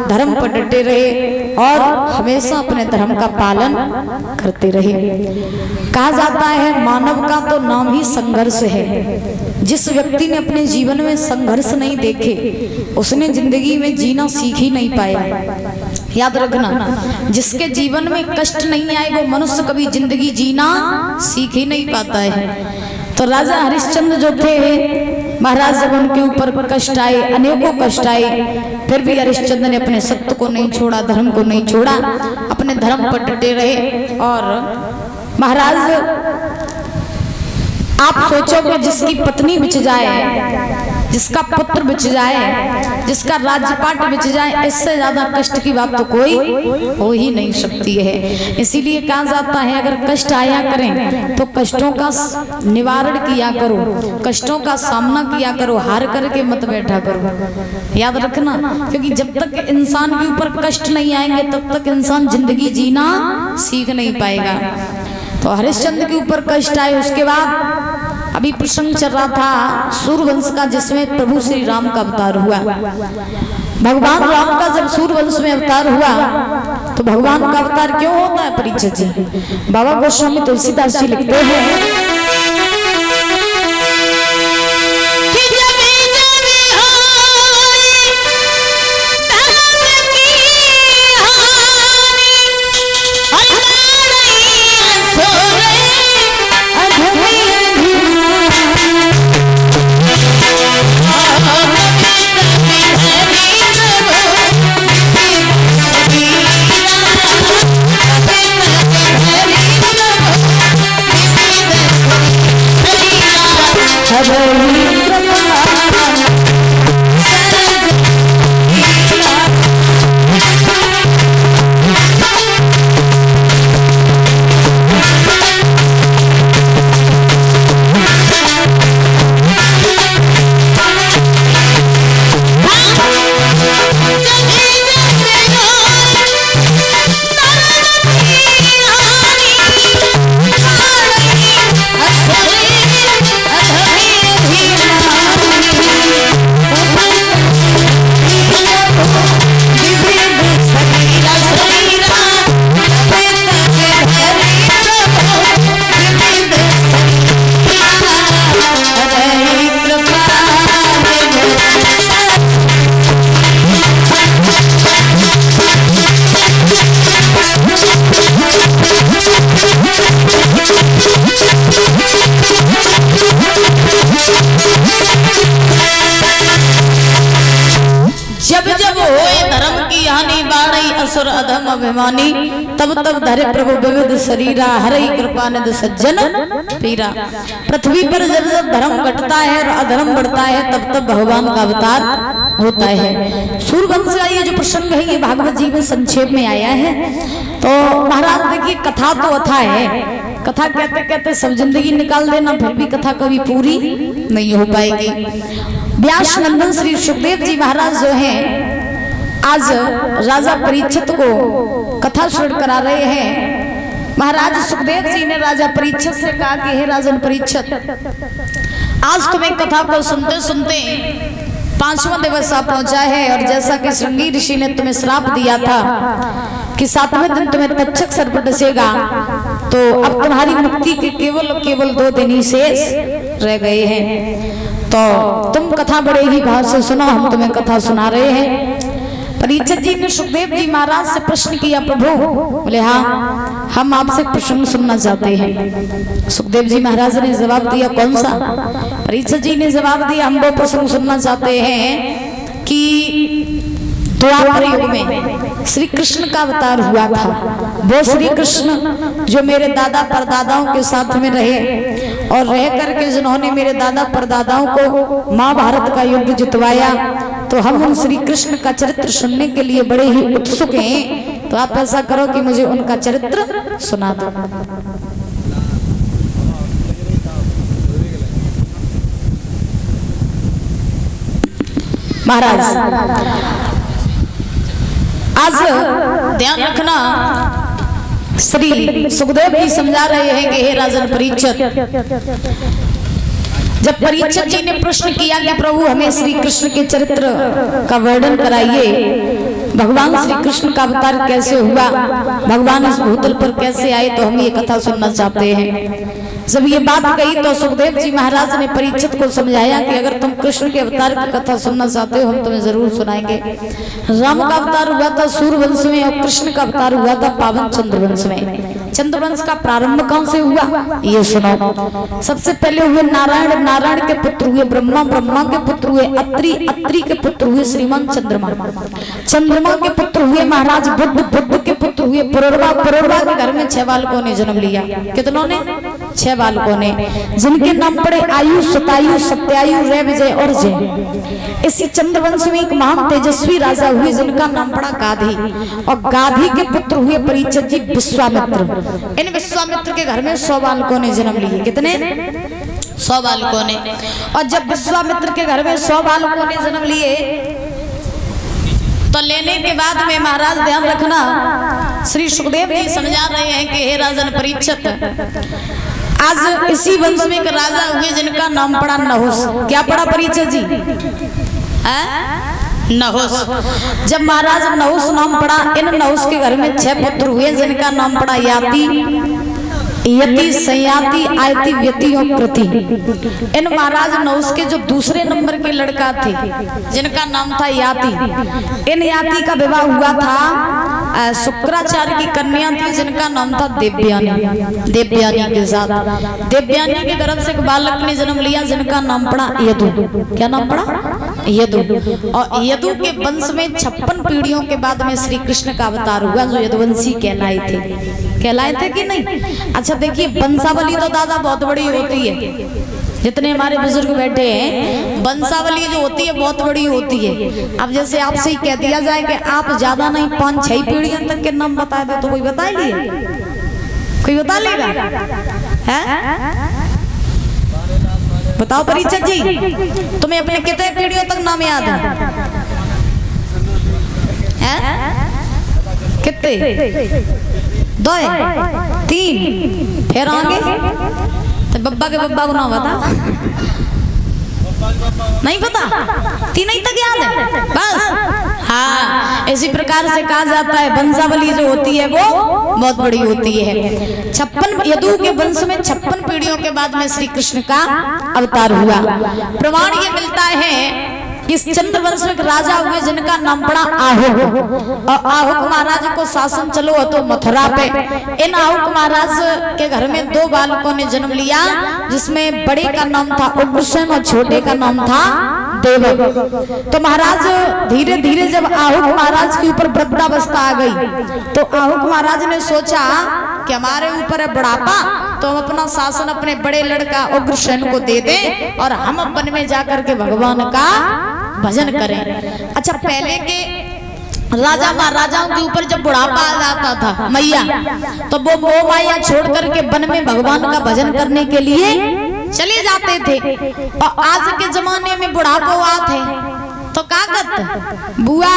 धर्म पर डटे रहे और हमेशा अपने धर्म का पालन करते रहे। कहा जाता है मानव का तो नाम ही संघर्ष है। जिस व्यक्ति ने अपने जीवन में संघर्ष नहीं देखे उसने जिंदगी में जीना सीख ही नहीं पाया। याद रखना, जिसके जीवन में कष्ट नहीं आए वो मनुष्य कभी जिंदगी जीना सीख ही नहीं पाता है। तो राजा हरिश्चंद्र जो थे महाराज, जब उनके ऊपर कष्ट आए, अनेकों कष्ट आए, फिर भी हरिश्चंद्र ने अपने सत्य को नहीं छोड़ा, धर्म को नहीं छोड़ा, अपने धर्म पर डटे रहे। और महाराज आप सोचोगे जिसकी पत्नी बिछ जाए, जिसका पुत्र बिछ जाए, जिसका राज्यपाट बिछ जाए, इससे ज्यादा कष्ट की बात तो कोई हो ही नहीं सकती है। इसीलिए कहा जाता है अगर कष्ट आया करें तो कष्टों का निवारण किया करो, कष्टों का सामना किया करो, हार करके मत बैठा करो। याद रखना, क्योंकि जब तक इंसान के ऊपर कष्ट नहीं आएंगे तब तक इंसान जिंदगी जीना सीख नहीं पाएगा। तो हरिश्चंद्र के ऊपर कष्ट आए, उसके बाद अभी प्रसंग चल रहा था सूर्यवंश का, जिसमें प्रभु श्री राम का अवतार हुआ। भगवान राम का जब सूर्यवंश में अवतार हुआ तो भगवान का अवतार क्यों होता है परीक्षित जी? बाबा गोस्वामी तुलसीदास जी लिखते हैं असुर अधम अभिमानी, तब तब धरे प्रभु विविध शरीरा, हरि कृपा निधि सज्जन पीरा। पृथ्वी पर जब जब धर्म घटता है और अधर्म बढ़ता है तब तब भगवान का अवतार होता है। सूर्यवंश का ये जो प्रसंग है ये भागवत जी में संक्षेप में आया है। तो महाराज देखिए कथा तो अथा है, कथा कहते कहते सब जिंदगी निकाल देना फिर भी कथा कभी पूरी नहीं हो पाएगी। व्यास नंदन श्री सुखदेव जी महाराज जो है आज राजा परीक्षित को कथा श्रवण करा रहे हैं। महाराज सुखदेव जी ने राजा परीक्षित से कहा कि हे राजन परीक्षित, आज तुम्हें कथा को सुनते सुनते 5वां दिवस आ पहुंचा है और जैसा कि श्रृंगी ऋषि ने तुम्हें श्राप दिया था कि 7वें दिन तुम्हें तक्षक सर्प डसेगा, तो अब तुम्हारी मुक्ति के केवल 2 दिन ही शेष रह गए हैं। तो तुम कथा बड़े ही भाव से सुनो, हम तुम्हें कथा सुना रहे हैं। परीक्षित जी ने सुखदेव जी महाराज से प्रश्न किया, प्रभु बोले हाँ हम आपसे प्रश्न सुनना चाहते हैं। सुखदेव जी महाराज ने जवाब दिया, कौन सा? परीक्षित जी ने जवाब दिया, हम वो प्रश्न सुनना चाहते हैं कि द्वापर युग में श्री कृष्ण का अवतार हुआ था, वो श्री कृष्ण जो मेरे दादा परदादाओं के साथ में रहे और रह करके जिन्होंने मेरे दादा परदादाओं को महाभारत का युद्ध जितवाया, तो हम उन श्री कृष्ण का चरित्र सुनने के लिए बड़े ही उत्सुक हैं। तो आप ऐसा करो कि मुझे उनका चरित्र सुना दो। महाराज आज ध्यान रखना, श्री सुखदेव जी समझा रहे हैं कि हे राजन परीक्षित, जब परीक्षित जी ने प्रश्न किया कि प्रभु हमें श्री कृष्ण के चरित्र का वर्णन कराइए, भगवान श्री कृष्ण का अवतार कैसे हुआ, भगवान इस भूतल पर कैसे आए, तो हम ये कथा सुनना चाहते हैं। जब ये बात कही तो सुखदेव जी महाराज ने परीक्षित को समझाया कि अगर तुम कृष्ण के अवतार की कथा सुनना चाहते हो हम तुम्हें जरूर सुनाएंगे। राम का अवतार हुआ था सूर्यवंश में और कृष्ण का अवतार हुआ था पावन चंद्रवंश में। चंद्रवंश का प्रारंभ कौन से हुआ ये सुनो। सबसे पहले हुए नारायण, नारायण के पुत्र हुए ब्रह्मा, ब्रह्मा के पुत्र हुए अत्रि, अत्रि के पुत्र हुए श्रीमान चंद्रमा, चंद्रमा के पुत्र हुए महाराज बुद्ध, बुद्ध के पुत्र हुए पुरुरवा, पुरुरवा के घर में 6 बालकों ने जन्म लिया। कितनों ने? 6 बालकों ने, जिनके नाम पड़े आयु, सतायु, सत्यायु, रे, विजय और जय। इसी चंद्रवंश में एक महान तेजस्वी राजा हुए जिनका नाम पड़ा गाधी, और गाधी के पुत्र हुए परीक्षित जी विश्वामित्र। इन विश्वामित्र के घर में 100 बालकों ने जन्म लिए। कितने? 100 बालकों ने। और जब विश्वामित्र के घर में 100 बालकों ने जन्म लिए तो लेने के बाद में महाराज ध्यान रखना, श्री सुखदेव जी समझा रहे हैं कि हे राजन परीक्षित, आज इसी वंश में एक राजा हुए जिनका नाम पड़ा नहुस। क्या पड़ा परीक्षित जी? नहुस। जब महाराज नहुस नाम पड़ा, इन नहुस के घर में 6 पुत्र हुए जिनका नाम पड़ा याति, यति, संयाति, आयति, व्यति और प्रति। इन महाराज नहुस के जो दूसरे नंबर के लड़का थे जिनका नाम था याति, इन याति का विवाह हुआ था शुक्राचार्य की कन्या थी जिनका नाम था देवयानी। देवयानी के साथ देवयानी के गर्भ से एक बालक ने जन्म लिया जिनका नाम पड़ा यदु। क्या नाम पड़ा? यदु। और यदु के वंश में 56 पीढ़ियों के बाद में श्री कृष्ण का अवतार हुआ जो यदुवंशी कहलाए थे। कहलाए थे कि नहीं? अच्छा देखिए, वंशावली तो दादा बहुत बड़ी होती है। जितने हमारे बुजुर्ग बैठे हैं, वंशावली जो होती है बहुत बड़ी होती है। अब जैसे आपसे ही कह दिया जाए कि आप ज्यादा नहीं 5-6 पीढ़ियों तक के नाम बता दे तो कोई बता लिए? कोई बता लेगा? है? बताओ परीक्षित जी, तुम्हें अपने कितने पीढ़ियों तक नाम याद है? कितने? 2, 3, फिर आगे तो बब्बा के बब्बा को ना बता, नहीं पता, 3 ही तक याद है बस। हाँ, इसी प्रकार से कहा जाता है वंशावली जो होती है वो बहुत बड़ी होती है। 56 यदु के वंश में 56 पीढ़ियों के बाद में श्री कृष्ण का अवतार हुआ। प्रमाण ये मिलता है इस चंद्रवंश में राजा हुए जिनका नाम पड़ा आहुक, और आहुक महाराज को शासन चलो तो मथुरा पे। इन आहुक महाराज के घर में 2 बालकों ने जन्म लिया जिसमें बड़े का नाम था उग्रसेन और छोटे का नाम था देवक। तो महाराज धीरे धीरे जब आहुक महाराज के ऊपर वृद्धावस्था आ गई तो आहुक महाराज ने सोचा कि हमारे ऊपर है बुढ़ापा, तो हम अपना शासन अपने बड़े लड़का उग्रसेन को दे दें और हम अपन में जाकर के भगवान का भजन करें। अच्छा, पहले के राजा महाराजाओं के ऊपर जब बुढ़ापा आ जाता था मैया, तो वो मोह माया छोड़ करके वन में भगवान का भजन करने के लिए चले जाते थे। और आज के जमाने में बुढ़ापा आते तो क्या करते? बुआ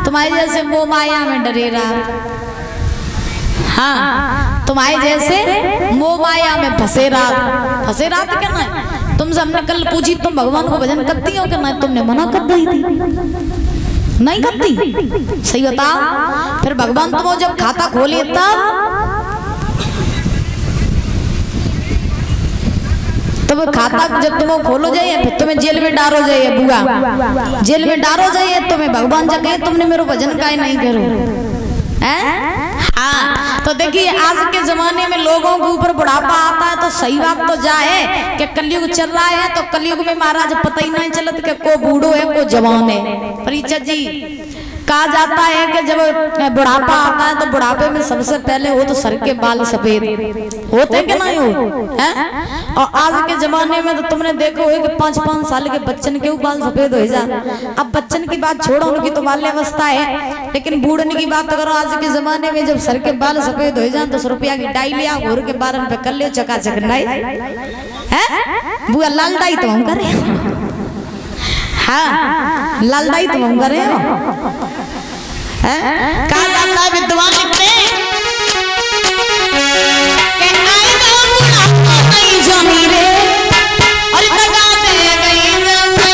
तुम्हारे जैसे मोह माया में डरे रहा, हाँ तुम्हारे जैसे मोह माया में फंसे रात क्या ना। तुमसे हमने कल पूछी तुम भगवान को भजन करती हो क्या? नहीं, तुमने मना कर दी थी, नहीं करती। सही बताओ। फिर भगवान तुम जब खाता खोले तब खाता जब तुम खोलो जाइए फिर तुम्हें जेल में डालो जाइए बुआ, जेल में डालो जाइए तुम्हें भगवान जगह तुमने मेरे भजन का ही नहीं करो। हाँ, तो देखिए आज के जमाने में लोगों के ऊपर बुढ़ापा आता है तो सही बात तो जाए कि कलयुग चल रहा है, तो कलयुग में महाराज पता ही नहीं चलता कि को बूढ़ो है को जवान है। परीक्षित जी, कहा जाता है कि जब बुढ़ापा आता है तो बुढ़ापे में सबसे पहले हो तो सर के बाल सफेद होते कि नहीं हो, हैं? और आज के जमाने में तो तुमने देखो है कि 5-5 साल के बच्चन के बाल सफेद हो जाते। अब बच्चन की बात छोड़ो, उनकी तो बाल्यावस्था है, लेकिन बूढ़ने की बात करो आज के जमाने में जब सर के बाल सफेद हो जाए 10 रुपया की डाई लिया घोर के बारन पे कर लियो चकाचक नहीं है। बुआ लाल डाई तो हम करे, हाँ लाल डाई तो हम करे हो। कहा जाता है विद्वान लिखते कि आई ना बुढ़ापा नहीं जानी रे और लगा दे गई जवानी।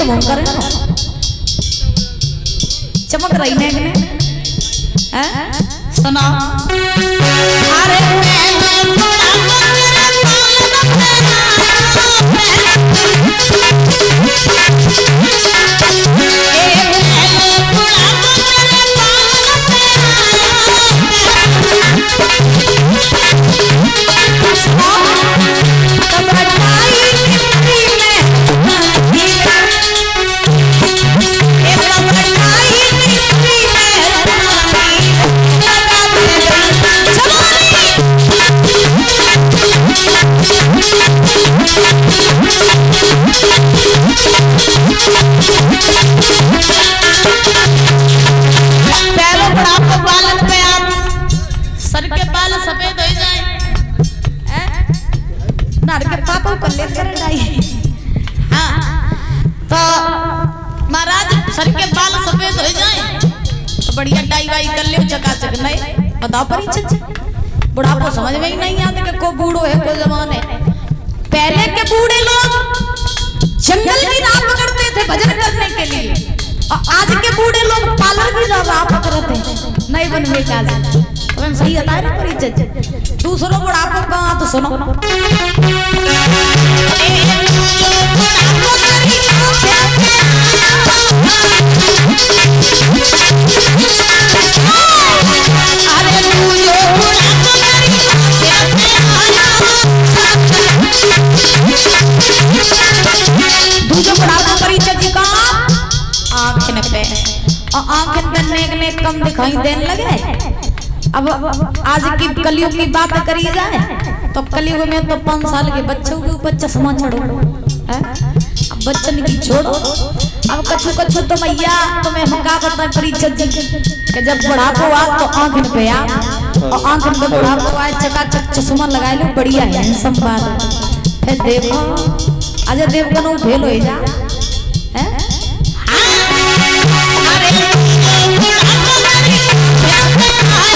तो हम करें ना चमक रही ने हैं सुना अरे सर के बाल सफेद हो जाए तो बढ़िया डाई वाई कर ले चकाचक नहीं बताओ परिचय बुढ़ापो समझ में ही नहीं आते कि को बूढ़ो है को जवान है। पहले के बूढ़े लोग जंगल की राह पकड़ते थे भजन करने के लिए और आज के बूढ़े लोग पार्लर की राह पकड़ते हैं नहीं बनने का तो सही बता रहे परिचय। दूसरों बुढ़ापो कहाँ तो सुनो कम दिखाई देने लगे। अब आज की कलयुग की बात करी जाए तो कलयुग में तो 5 साल के बच्चों के ऊपर चश्मा चढ़ो अब बच्चन की छोड़ो अब कछु कछु तो मैया तुम्हें हम क्या करता है परिचय कि जब बुढ़ापो आ तो आंख पे आ और आंख पे बुढ़ापो आए चकाचक चश्मा लगा लो बढ़िया हैंडसम बात फिर देखो अजय देवगन फेल हो जा अरे